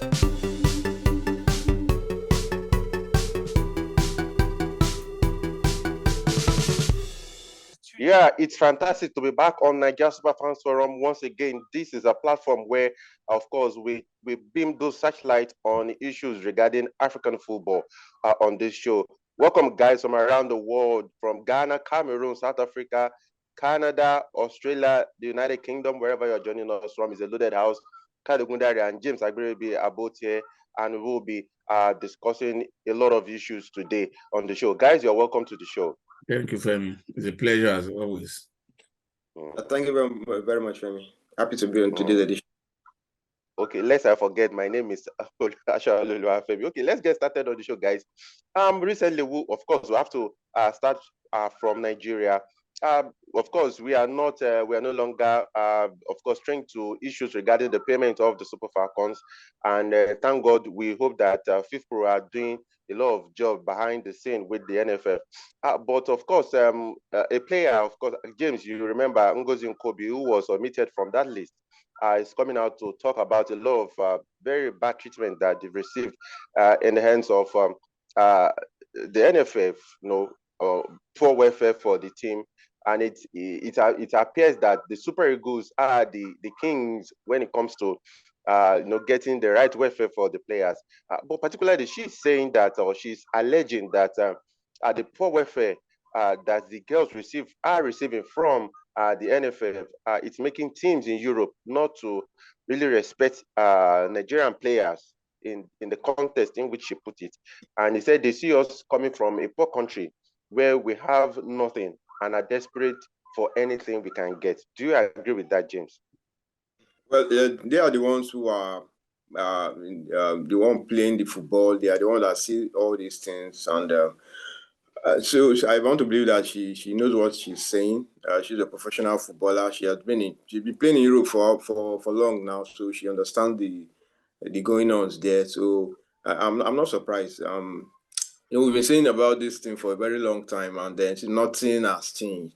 Yeah, it's fantastic to be back on Nigeria Super Fans Forum once again. This is a platform where, of course, we beam those searchlights on issues regarding African football on this show. Welcome, guys, from around the world, from Ghana, Cameroon, South Africa, Canada, Australia, the United Kingdom, wherever you're joining us from. Is a loaded house. Kyle Gundari and James Agri will be about here, and we'll be discussing a lot of issues today on the show. Guys, you're welcome to the show. Thank you, Femi. It's a pleasure as always. Thank you very much, Femi. Happy to be on today's edition. Okay, lest I forget, my name is Femi. Okay, let's get started on the show, guys. Recently, of course, we have to start from Nigeria. Of course, we are no longer, of course, trying to issues regarding the payment of the Super Falcons, and thank God, we hope that FIFPro are doing a lot of job behind the scene with the NFF. But of course, a player, of course, James, you remember Ngozi Nkobi, who was omitted from that list, is coming out to talk about a lot of very bad treatment that they've received in the hands of the NFF, poor welfare for the team. And it appears that the Super Eagles are the kings when it comes to getting the right welfare for the players. But particularly, she's saying that, or she's alleging that the poor welfare that the girls are receiving from the NFF, it's making teams in Europe not to really respect Nigerian players in the context in which she put it. And he said they see us coming from a poor country where we have nothing and are desperate for anything we can get. Do you agree with that, James? Well, they are the ones who are the one playing the football. They are the ones that see all these things, and so I want to believe that she knows what she's saying. She's a professional footballer. She's been playing in Europe for long now, so she understands the going ons there. So I'm not surprised. We've been saying about this thing for a very long time, and then nothing has changed,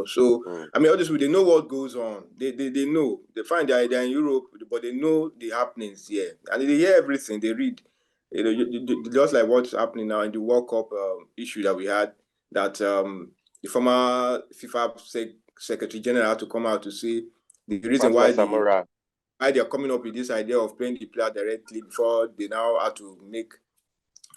So, I mean, all this, they know what goes on. They know. They find they're in Europe, but they know the happenings here. And they hear everything. They read. Just like what's happening now in the World Cup issue that we had, that the former FIFA Secretary General had to come out to say the reason why they're coming up with this idea of paying the player directly before they now had to make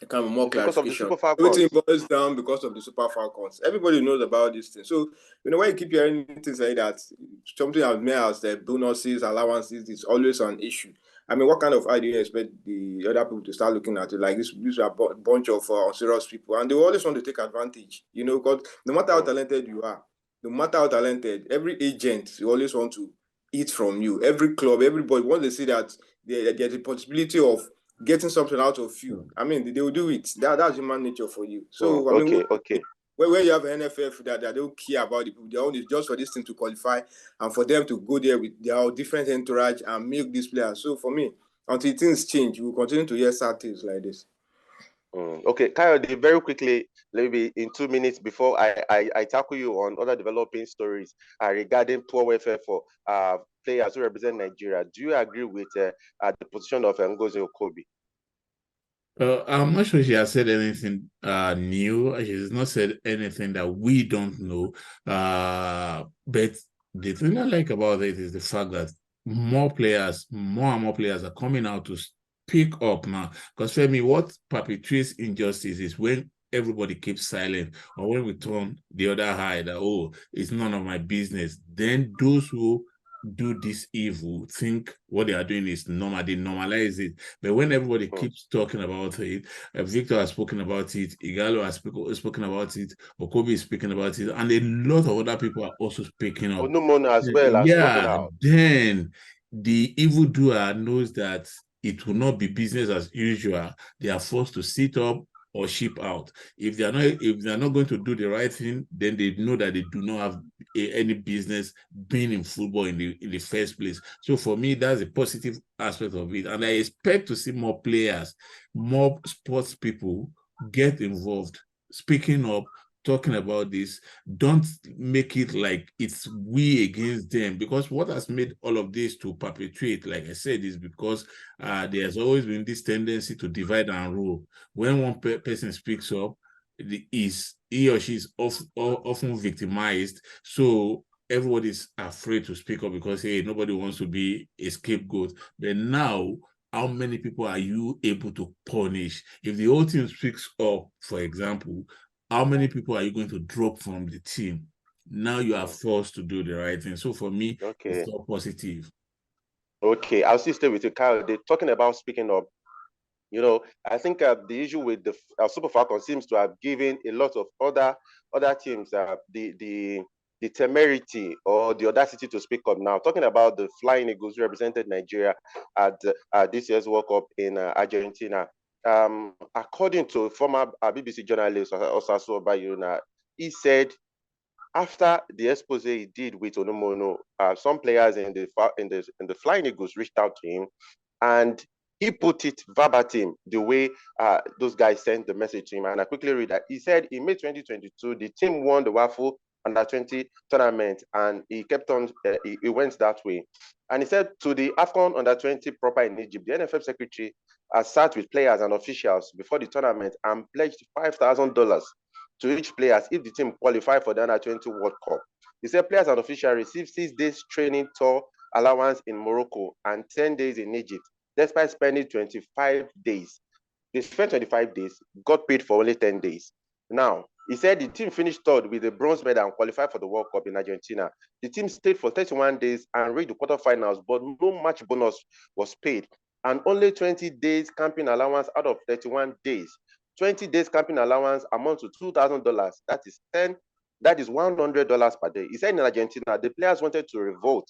kind of more clarification. Everything boils down because of the Super Falcons. Everybody knows about this thing. So, when you keep hearing things like that, something as many as the bonuses, allowances, is always an issue. I mean, what kind of idea you expect the other people to start looking at it? Like this are a bunch of unserious people, and they always want to take advantage, because no matter how talented you are, no matter how talented, every agent, you always want to eat from you. Every club, everybody, once they see that there's a possibility of getting something out of you, I mean, they will do it. That's human nature for you. So, I mean, where you have an NFF that they don't care about the people, they only just for this thing to qualify and for them to go there with their different entourage and milk these players. So, for me, until things change, we will continue to hear sad things like this. Okay, Coyote, very quickly, maybe in 2 minutes before I tackle you on other developing stories regarding poor welfare for players who represent Nigeria. Do you agree with the position of Ngozi Nkobi? I'm not sure she has said anything new. She has not said anything that we don't know. But the thing I like about it is the fact that more and more players are coming out to speak up now. Because for me, what perpetuates injustice is when everybody keeps silent, or when we turn the other eye that, it's none of my business. Then those who do this evil think what they are doing is normal. They normalize it. But when everybody keeps talking about it, Victor has spoken about it, Igalo has spoken about it, Okobi is speaking about it, and a lot of other people are also speaking up. Onumona as well. Yeah, then the evildoer knows that it will not be business as usual. They are forced to sit up or ship out. If they are not going to do the right thing, then they know that they do not have any business being in football in the first place. So for me, that's a positive aspect of it. And I expect to see more players, more sports people get involved, speaking up, talking about this, don't make it like it's we against them, because what has made all of this to perpetuate, like I said, is because there's always been this tendency to divide and rule. When one person speaks up, he or she is often victimized, so everybody's afraid to speak up because, hey, nobody wants to be a scapegoat. But now, how many people are you able to punish? If the whole team speaks up, for example, how many people are you going to drop from the team? Now you are forced to do the right thing. So for me, it's all positive. Okay, I'll still stay with you, Kyle. They're talking about speaking up. I think the issue with the Super Falcons seems to have given a lot of other teams the temerity or the audacity to speak up. Now, talking about the Flying Eagles who represented Nigeria at this year's World Cup in Argentina. According to former BBC journalist Osasu Obayuna, he said after the expose he did with Onomono, some players in the Flying Eagles reached out to him, and he put it verbatim the way those guys sent the message to him. And I quickly read that. He said in May 2022, the team won the WAFU Under-20 tournament, and he kept on, he went that way. And he said to the AFCON Under-20 proper in Egypt, the NFF secretary sat with players and officials before the tournament and pledged $5,000 to each player if the team qualified for the Under-20 World Cup. He said players and officials received 6 days training tour allowance in Morocco and 10 days in Egypt, despite spending 25 days. They spent 25 days, got paid for only 10 days. Now, he said the team finished third with a bronze medal and qualified for the World Cup in Argentina. The team stayed for 31 days and reached the quarterfinals, but no match bonus was paid, and only 20 days camping allowance out of 31 days. 20 days camping allowance amounts to $2,000. That is $100 per day. He said in Argentina, the players wanted to revolt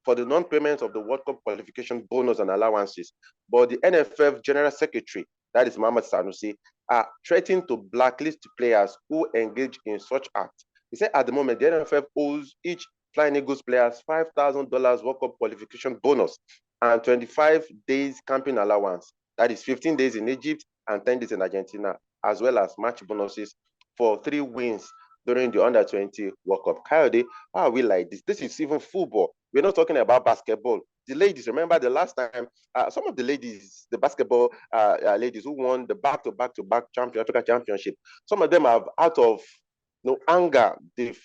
for the non-payment of the World Cup qualification bonus and allowances, but the NFF General Secretary, that is Mohamed Sanusi, are threatening to blacklist players who engage in such acts. He said at the moment, the NFF owes each Flying Eagles players $5,000 World Cup qualification bonus and 25 days camping allowance. That is 15 days in Egypt and 10 days in Argentina, as well as match bonuses for 3 wins during the Under-20 World Cup. Coyote, how are we like this? This is even football. We're not talking about basketball. The ladies, remember the last time, some of the ladies, the basketball ladies who won the back-to-back Africa Championship, some of them have, out of anger, they've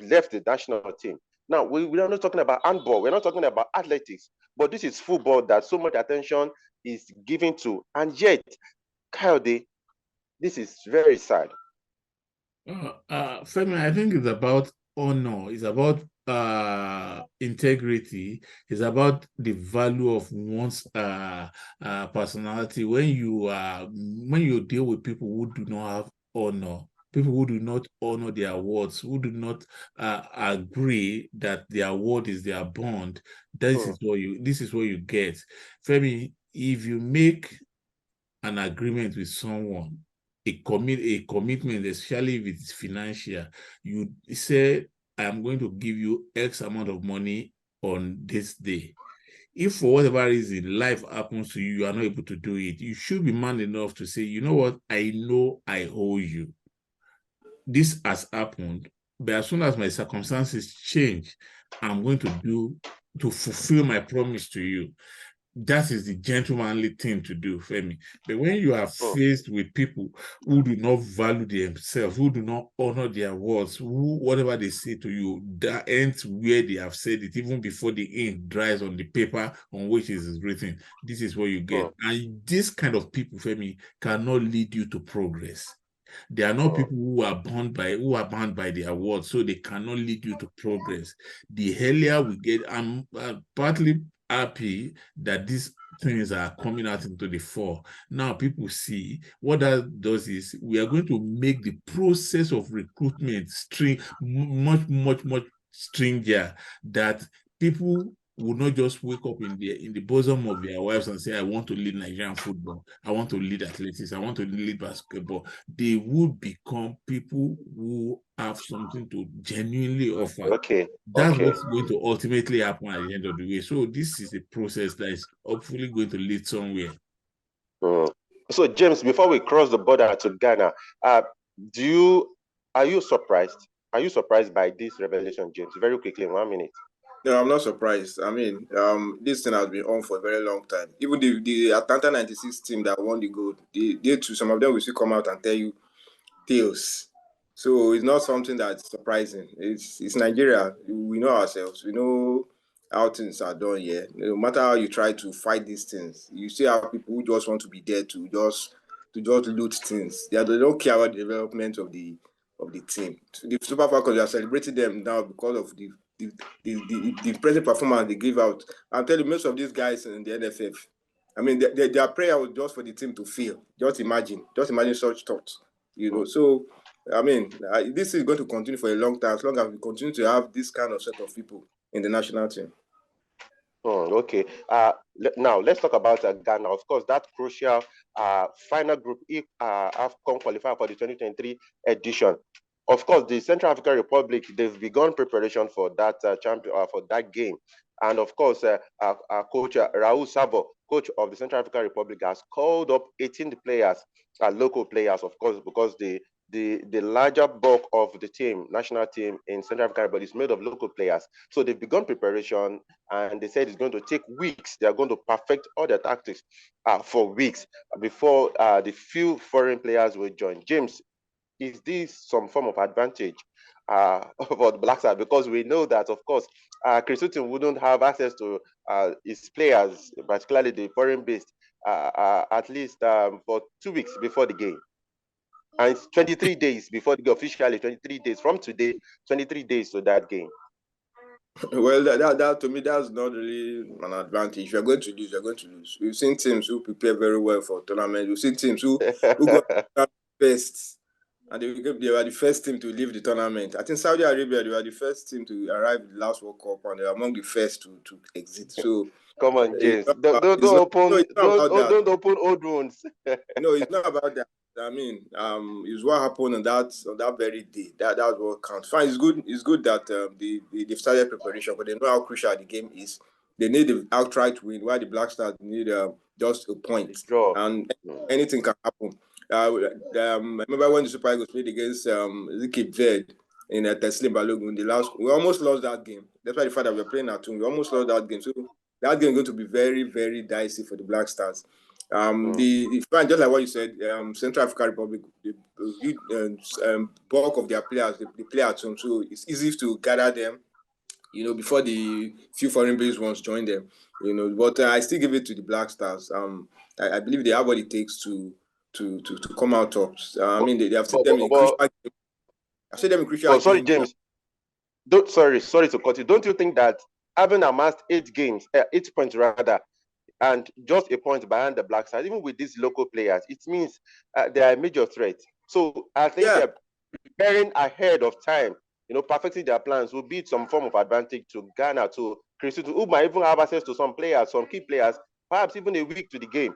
left the national team. Now, we are not talking about handball. We're not talking about athletics. But this is football that so much attention is given to. And yet, Coyote, this is very sad. Femi, I think it's about honor. It's about integrity. It's about the value of one's personality. When you deal with people who do not have honor, people who do not honor their words, who do not agree that their word is their bond, this is what you get. Femi, if you make an agreement with someone, a commitment, especially if it's financial, you say, I am going to give you X amount of money on this day. If for whatever reason life happens to you, you are not able to do it, you should be man enough to say, you know what, I know I owe you. This has happened, but as soon as my circumstances change, I'm going to fulfill my promise to you. That is the gentlemanly thing to do, Femi. But when you are faced with people who do not value themselves, who do not honor their words, who whatever they say to you, that ends where they have said it, even before the ink dries on the paper on which it is written. This is what you get. And this kind of people, Femi, cannot lead you to progress. They are not people who are bound by their words, so they cannot lead you to progress. The earlier we get, I'm partly happy that these things are coming out into the fore. Now people see what that does is we are going to make the process of recruitment much stranger, that people will not just wake up in the bosom of their wives and say, I want to lead Nigerian football, I want to lead athletics, I want to lead basketball. They would become people who have something to genuinely offer. That's what's going to ultimately happen at the end of the way. So this is a process that is hopefully going to lead somewhere. So James, before we cross the border to Ghana, do you Are you surprised? Are you surprised by this revelation, James? Very quickly, in 1 minute. No, I'm not surprised. I mean, this thing has been on for a very long time. Even the Atlanta 96 team that won the gold, they too, some of them will still come out and tell you tales. So it's not something that's surprising. It's Nigeria. We know ourselves. We know how things are done here. No matter how you try to fight these things, you still have people who just want to be there to just loot things. They don't care about the development of the team. The Super Falcons are celebrating them now because of the present performance they give out. I'm telling you, most of these guys in the NFF, I mean, their prayer was just for the team to fail. Just imagine such thoughts. So I mean, this is going to continue for a long time as long as we continue to have this kind of set of people in the national team. Okay. Now let's talk about Ghana. Of course, that crucial final group AFCON qualifier for the 2023 edition. Of course, the Central African Republic, they've begun preparation for that for that game. And of course, coach Raul Savo, coach of the Central African Republic, has called up 18 players, local players, of course, because the larger bulk of the team, national team in Central African Republic, is made of local players. So they've begun preparation, and they said it's going to take weeks. They are going to perfect all their tactics for weeks before the few foreign players will join. James, is this some form of advantage for the Black Stars? Because we know that, of course, Chris Hughton wouldn't have access to his players, particularly the foreign-based, at least for 2 weeks before the game. And it's 23 days before the game, officially 23 days from today, 23 days to that game. Well, that to me, that's not really an advantage. If you're going to lose, you're going to lose. We've seen teams who prepare very well for tournament. We've seen teams who got first, and they were the first team to leave the tournament. I think Saudi Arabia, they were the first team to arrive at the last World Cup, and they were among the first to exit. So come on, James, don't open old wounds. No, it's not about that. I mean, it's what happened on that very day. That's what counts. Fine, it's good that they've started preparation, but they know how crucial the game is. They need the outright win, while the Black Stars need just a point, and anything can happen. I remember when the Super Eagles played against Cape Verde in Teslim Balogun, we almost lost that game. That's why the fact that we're playing at home, we almost lost that game. So that game is going to be very, very dicey for the Black Stars. The just like what you said, Central African Republic, the bulk of their players, they play at home, so it's easy to gather them, before the few foreign-based ones join them, But I still give it to the Black Stars. I believe they have what it takes to come out top. I mean, they have seen them in crucial games. I've seen them in crucial games. Sorry, James. Sorry to cut you. Don't you think that having amassed 8 points rather, and just a point behind the Black Stars, even with these local players, it means they are a major threat. So I think they're preparing ahead of time, perfecting their plans will be some form of advantage to Ghana, to Chris Hughton, who might even have access to some players, some key players, perhaps even a week to the game.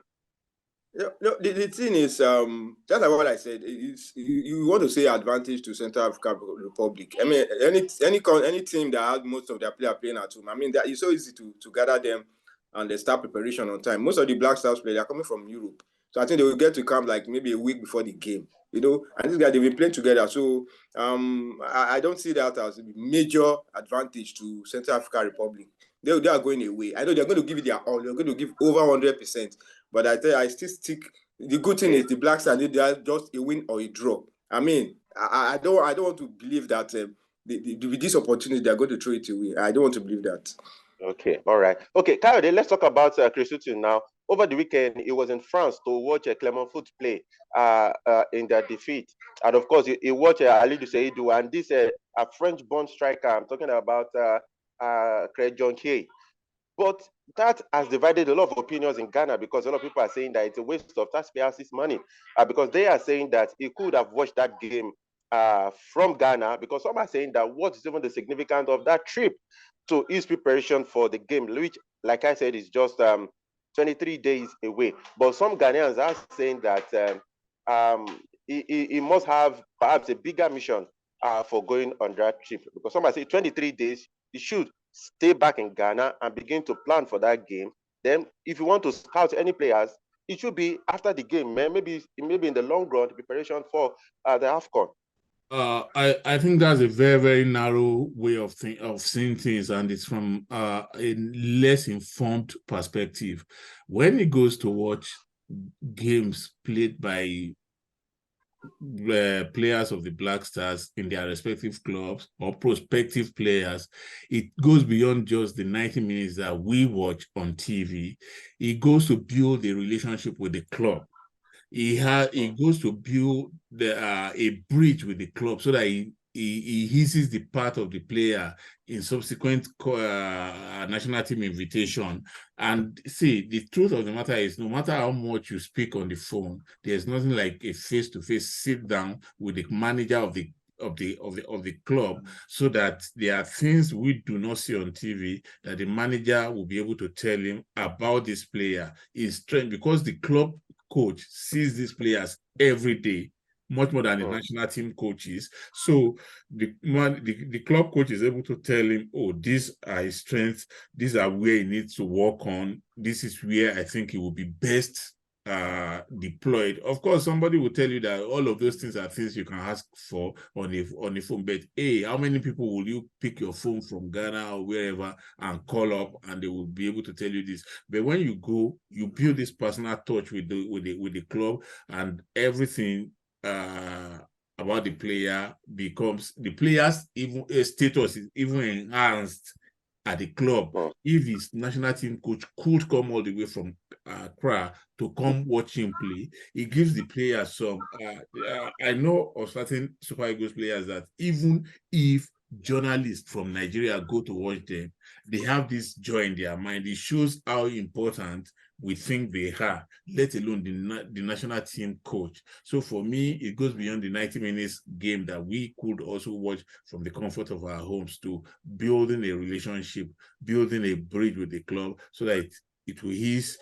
The thing is, just like what I said, you want to say advantage to Central African Republic. I mean, any team that has most of their players playing at home, I mean, that it's so easy to gather them and they start preparation on time. Most of the Black Stars players are coming from Europe, so I think they will get to camp like maybe a week before the game. And these guys, they've been playing together, so I don't see that as a major advantage to Central African Republic. They are going away. I know they're going to give it their all. They're going to give over 100%. But I tell you, I still stick. The good thing is the Black Stars, they are just a win or a draw. I mean, I don't want to believe that with this opportunity they're going to throw it away. I don't want to believe that. Okay, all right. Okay, Kayode, let's talk about Chris Hughton now. Over the weekend, he was in France to watch Clermont Foot play in their defeat. And of course, he watched Alidou Seydou and this a French-born striker. I'm talking about Craig Jonquier. But that has divided a lot of opinions in Ghana because a lot of people are saying that it's a waste of taxpayers' money because they are saying that he could have watched that game from Ghana, because some are saying that what is even the significance of that trip to his preparation for the game, which, like I said, is just 23 days away. But some Ghanaians are saying that he must have perhaps a bigger mission for going on that trip, because some are saying 23 days, he should stay back in Ghana and begin to plan for that game. Then if you want to scout any players, it should be after the game, maybe in the long run, preparation for the AFCON. I think that's a very, very narrow way of seeing things, and it's from a less informed perspective. When he goes to watch games played by players of the Black Stars in their respective clubs or prospective players, it goes beyond just the 90 minutes that we watch on TV. It goes to build a relationship with the club. He goes to build a bridge with the club so that he eases the path of the player in subsequent national team invitation. And see, the truth of the matter is, no matter how much you speak on the phone, there's nothing like a face-to-face sit down with the manager of the club, so that there are things we do not see on TV that the manager will be able to tell him about this player, his strength, because the club coach sees these players every day, much more than the national team coaches. So the club coach is able to tell him, oh, these are his strengths, these are where he needs to work on, this is where I think he will be best deployed. Of course, somebody will tell you that all of those things are things you can ask for on the phone, but hey, how many people will you pick your phone from Ghana or wherever and call up and they will be able to tell you this? But when you go, you build this personal touch with the club, and everything about the player becomes, the player's even status is even enhanced at the club. If his national team coach could come all the way from Accra to come watch him play, it gives the players some. I know of certain Super Eagles players that even if journalists from Nigeria go to watch them, they have this joy in their mind. It shows how important we think they are, let alone the national team coach. So for me, it goes beyond the 90 minutes game that we could also watch from the comfort of our homes to building a relationship, building a bridge with the club, so that it will ease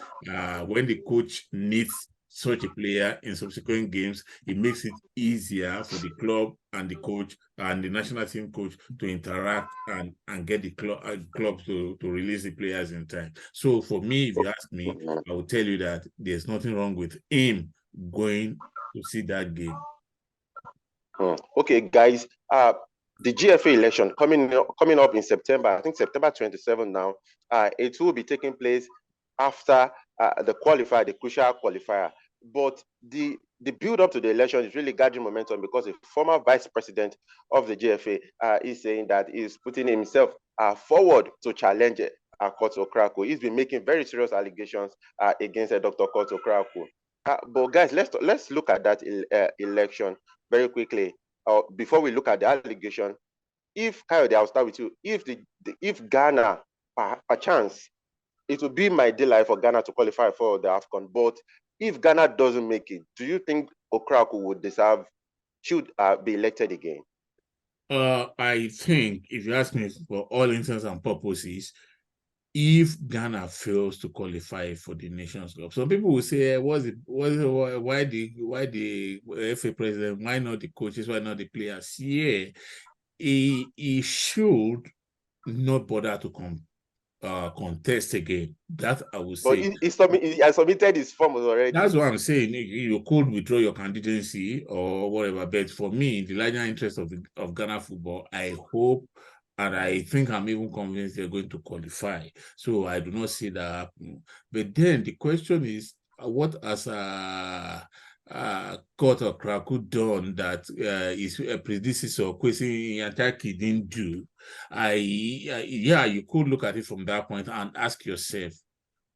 when the coach needs such a player in subsequent games. It makes it easier for the club and the coach and the national team coach to interact and get the club to release the players in time. So for me, if you ask me, I will tell you that there's nothing wrong with him going to see that game. Okay, guys, the GFA election coming up in September, I think September 27 now, it will be taking place after the qualifier, the crucial qualifier. But the build up to the election is really gathering momentum, because a former vice president of the GFA is saying that he's putting himself forward to challenge Kurt Okraku. He's been making very serious allegations against Dr. Kurt Okraku. But guys, let's look at that election very quickly. Before we look at the allegation, if Kayode, I'll start with you. If Ghana, a chance, it would be my delight for Ghana to qualify for the AFCON. But if Ghana doesn't make it, do you think Okraku should be elected again? I think, if you ask me, for all intents and purposes, if Ghana fails to qualify for the Nations Cup, some people will say, why the FA president, why not the coaches, why not the players? Yeah, he should not bother to contest again. That I will say. But he has submitted his form already. That's what I'm saying. You could withdraw your candidacy or whatever, but for me, the larger interest of Ghana football, I hope, and I think I'm even convinced they're going to qualify. So I do not see that happen. But then the question is, what has Kurt Okraku done that his predecessor Kwesi Nyantakyi didn't do? Yeah, you could look at it from that point and ask yourself,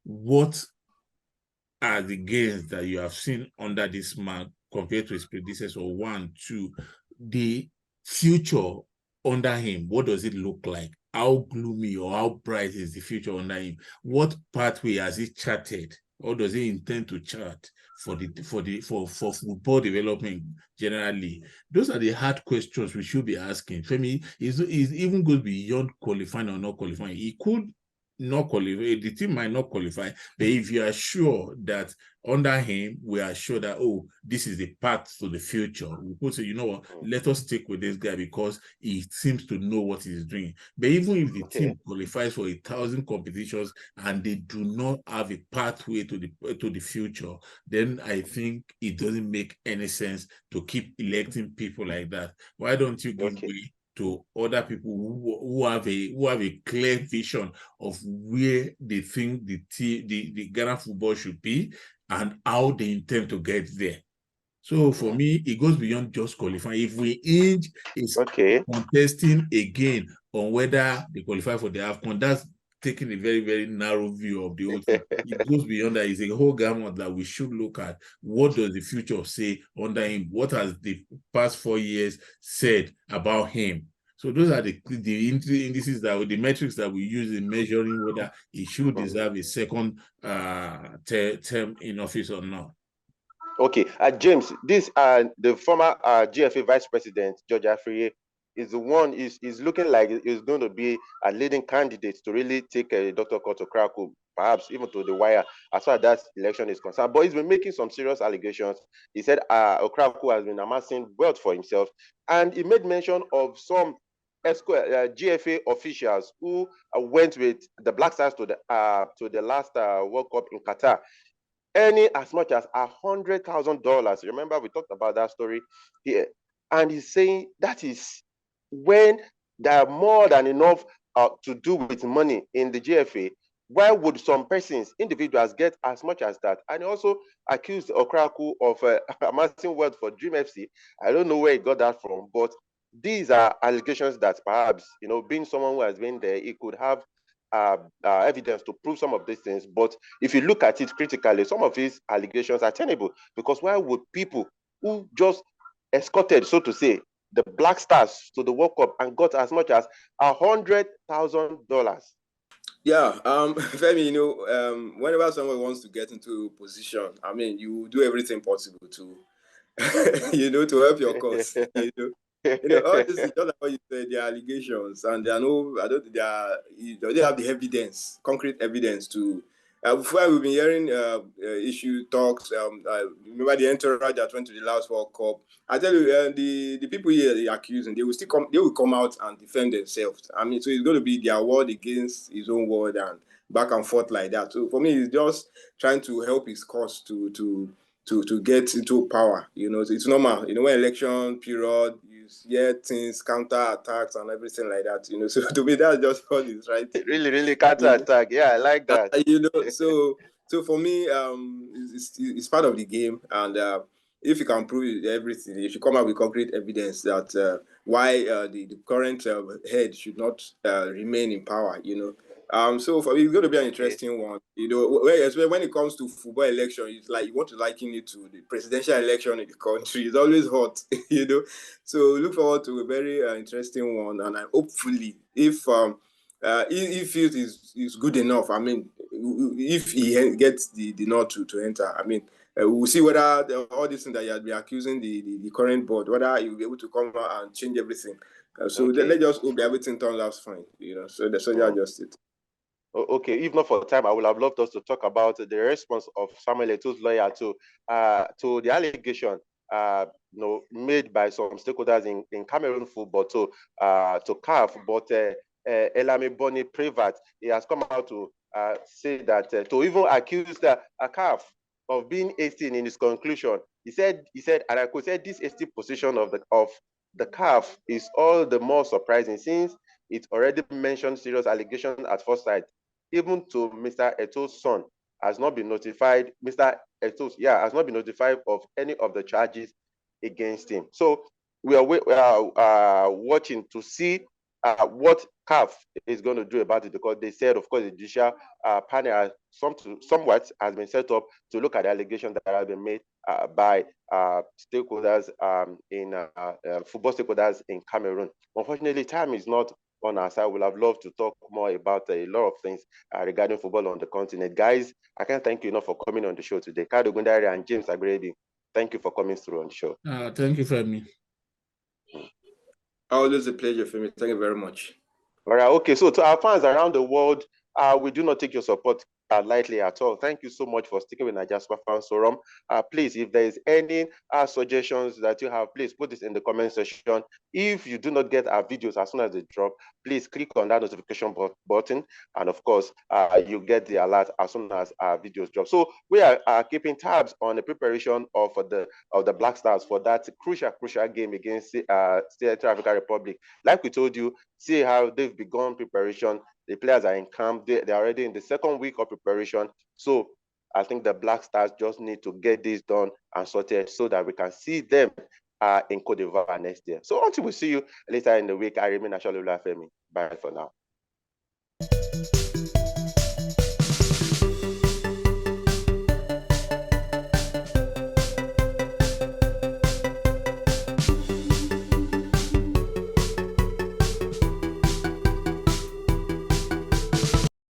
what are the gains that you have seen under this man compared to his predecessor? 1, 2, the future under him, what does it look like? How gloomy or how bright is the future under him? What pathway has he charted, or does he intend to chart for football development generally? Those are the hard questions we should be asking. For me, it even goes beyond qualifying or not qualifying. He could not qualify, the team might not qualify, but if you are sure that under him, we are sure that, oh, this is the path to the future, we could say, you know what, let us stick with this guy because he seems to know what he's doing. But even if the team qualifies for 1,000 competitions and they do not have a pathway to the future, then I think it doesn't make any sense to keep electing people like that. Why don't you give way to other people who have a clear vision of where they think the Ghana football should be and how they intend to get there. So for me, it goes beyond just qualifying. If we inch is contesting again on whether they qualify for the AFCON, that's taking a very, very narrow view of the whole thing. It goes beyond that. It's a whole gamut that we should look at. What does the future say under him? What has the past 4 years said about him? So those are the indices the metrics that we use in measuring whether he should deserve a second term in office or not. Okay, James, this the former GFA Vice President George Afriyie is the one is looking like is going to be a leading candidate to really take Dr. Kurt Okraku, perhaps even to the wire as far as that election is concerned. But he's been making some serious allegations. He said Okraku has been amassing wealth for himself, and he made mention of some GFA officials who went with the Black Stars to the last World Cup in Qatar, earning as much as $100,000. Remember, we talked about that story here. And he's saying that is when there are more than enough to do with money in the GFA. Why would some persons, individuals, get as much as that? And he also accused Okraku of amassing wealth for Dream FC. I don't know where he got that from, but these are allegations that perhaps, being someone who has been there, he could have evidence to prove some of these things. But if you look at it critically, some of these allegations are tenable, because why would people who just escorted, so to say, the Black Stars to the World Cup and got as much as $100,000? Yeah, Femi, whenever someone wants to get into a position, I mean, you do everything possible to, to help your cause. All this is just like what you said, the allegations, and they don't have the evidence, concrete evidence to. Before we've been hearing issue talks. Remember the entourage that went to the last World Cup. I tell you, the people here they accusing, they will come out and defend themselves. I mean, so it's going to be their word against his own word and back and forth like that. So for me, he's just trying to help his cause to get into power. It's normal. When election period, you hear things, counter attacks and everything like that. So to me, that's just all is right. Really counter attack. Yeah, I like that. So for me, it's part of the game, and if you can prove everything, if you come up with concrete evidence that why the current head should not remain in power, so for me, it's going to be an interesting one. When it comes to football election, it's like you want to liken it to the presidential election in the country. It's always hot, So look forward to a very interesting one, and hopefully, if it is good enough, I mean, if he gets the nod to enter, I mean, we'll see whether all these things that you have been accusing the current board, whether he will be able to come out and change everything. Let's just hope everything turns out fine, So that's just it. Okay, if not for time, I would have loved us to talk about the response of Samuel Eto's lawyer to the allegation made by some stakeholders in Cameroon football to CAF, but Elame Boni Privat, he has come out to say that to even accuse the CAF of being hasty in his conclusion. He said, and I could say, this hasty position of the CAF is all the more surprising since it already mentioned serious allegations at first sight. Even to Mr. Eto's son has not been notified. Mr. Eto's has not been notified of any of the charges against him. So we are watching to see what CAF is going to do about it, because they said, of course, the judicial panel somewhat has been set up to look at the allegations that have been made by stakeholders football stakeholders in Cameroon. Unfortunately, time is not on our side. We'll have loved to talk more about a lot of things regarding football on the continent. Guys, I can't thank you enough for coming on the show today. Kado Gundari and James Agredi, thank you for coming through on the show. Thank you for me. Always a pleasure for me. Thank you very much. All right. Okay. So to our fans around the world, We do not take your support lightly at all. Thank you so much for sticking with Naija Super Fans Forum. Please, if there is any suggestions that you have, please put this in the comment section. If you do not get our videos as soon as they drop, please click on that notification button, and of course, you get the alert as soon as our videos drop. So we are keeping tabs on the preparation of the Black Stars for that crucial game against Central African Republic. Like we told you, see how they've begun preparation. The players are in camp. They're already in the second week of preparation. So I think the Black Stars just need to get this done and sorted so that we can see them in Cote d'Ivoire next year. So until we see you later in the week, I remain Asholu Olufemi. Bye for now.